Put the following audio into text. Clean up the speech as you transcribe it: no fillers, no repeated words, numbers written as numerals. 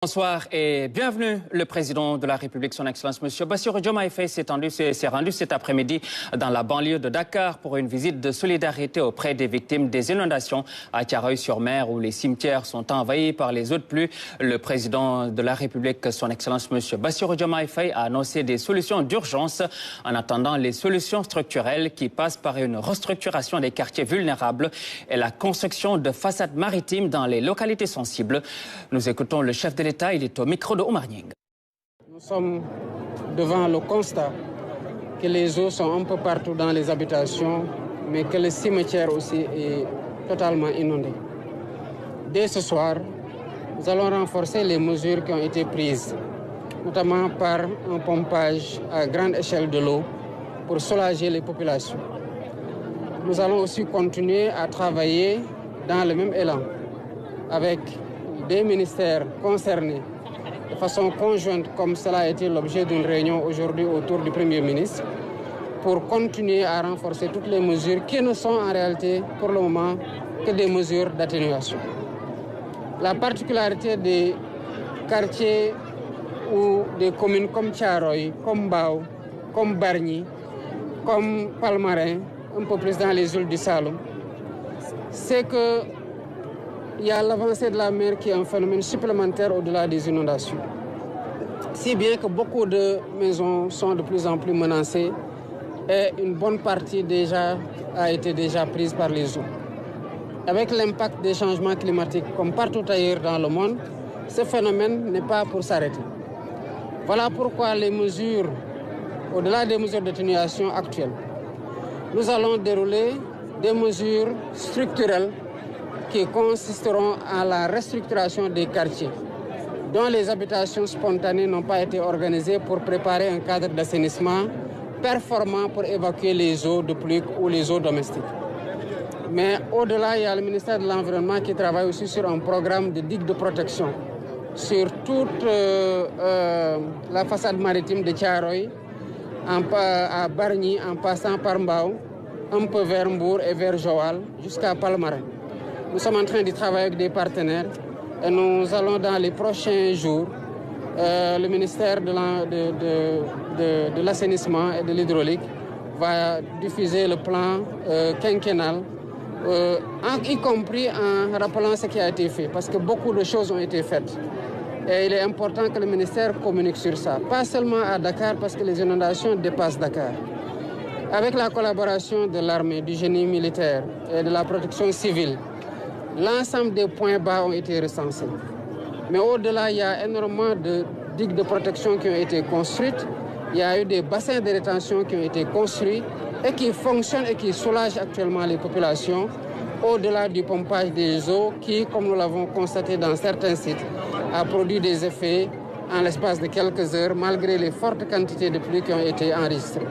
Bonsoir et bienvenue. Le président de la République, son Excellence, M. Bassirou Diomaye Faye, s'est rendu cet après-midi dans la banlieue de Dakar pour une visite de solidarité auprès des victimes des inondations à Thiaroye-sur-Mer où les cimetières sont envahis par les eaux de pluie. Le président de la République, son Excellence, M. Bassirou Diomaye Faye, a annoncé des solutions d'urgence en attendant les solutions structurelles qui passent par une restructuration des quartiers vulnérables et la construction de façades maritimes dans les localités sensibles. Nous écoutons le chef de l'État. Il est au micro de Omar Nying. Nous sommes devant le constat que les eaux sont un peu partout dans les habitations, mais que le cimetière aussi est totalement inondé. Dès ce soir, nous allons renforcer les mesures qui ont été prises, notamment par un pompage à grande échelle de l'eau pour soulager les populations. Nous allons aussi continuer à travailler dans le même élan avec des ministères concernés de façon conjointe, comme cela a été l'objet d'une réunion aujourd'hui autour du Premier ministre, pour continuer à renforcer toutes les mesures qui ne sont en réalité pour le moment que des mesures d'atténuation. La particularité des quartiers ou des communes comme Thiaroye, comme Mbao, comme Bargny, comme Palmarin, un peu plus dans les îles du Saloum, c'est que il y a l'avancée de la mer qui est un phénomène supplémentaire au-delà des inondations. Si bien que beaucoup de maisons sont de plus en plus menacées et une bonne partie a été prise par les eaux. Avec l'impact des changements climatiques, comme partout ailleurs dans le monde, ce phénomène n'est pas pour s'arrêter. Voilà pourquoi les mesures, au-delà des mesures d'atténuation actuelles, nous allons dérouler des mesures structurelles qui consisteront à la restructuration des quartiers dont les habitations spontanées n'ont pas été organisées pour préparer un cadre d'assainissement performant pour évacuer les eaux de pluie ou les eaux domestiques. Mais au-delà, il y a le ministère de l'Environnement qui travaille aussi sur un programme de digues de protection sur toute la façade maritime de Thiaroye, à Bargny, en passant par Mbao, un peu vers Mbour et vers Joal, jusqu'à Palmarin. Nous sommes en train de travailler avec des partenaires et nous allons dans les prochains jours, le ministère de l'assainissement et de l'hydraulique va diffuser le plan quinquennal, y compris en rappelant ce qui a été fait, parce que beaucoup de choses ont été faites. Et il est important que le ministère communique sur ça, pas seulement à Dakar, parce que les inondations dépassent Dakar. Avec la collaboration de l'armée, du génie militaire et de la protection civile, l'ensemble des points bas ont été recensés. Mais au-delà, il y a énormément de digues de protection qui ont été construites. Il y a eu des bassins de rétention qui ont été construits et qui fonctionnent et qui soulagent actuellement les populations, au-delà du pompage des eaux qui, comme nous l'avons constaté dans certains sites, a produit des effets en l'espace de quelques heures, malgré les fortes quantités de pluie qui ont été enregistrées.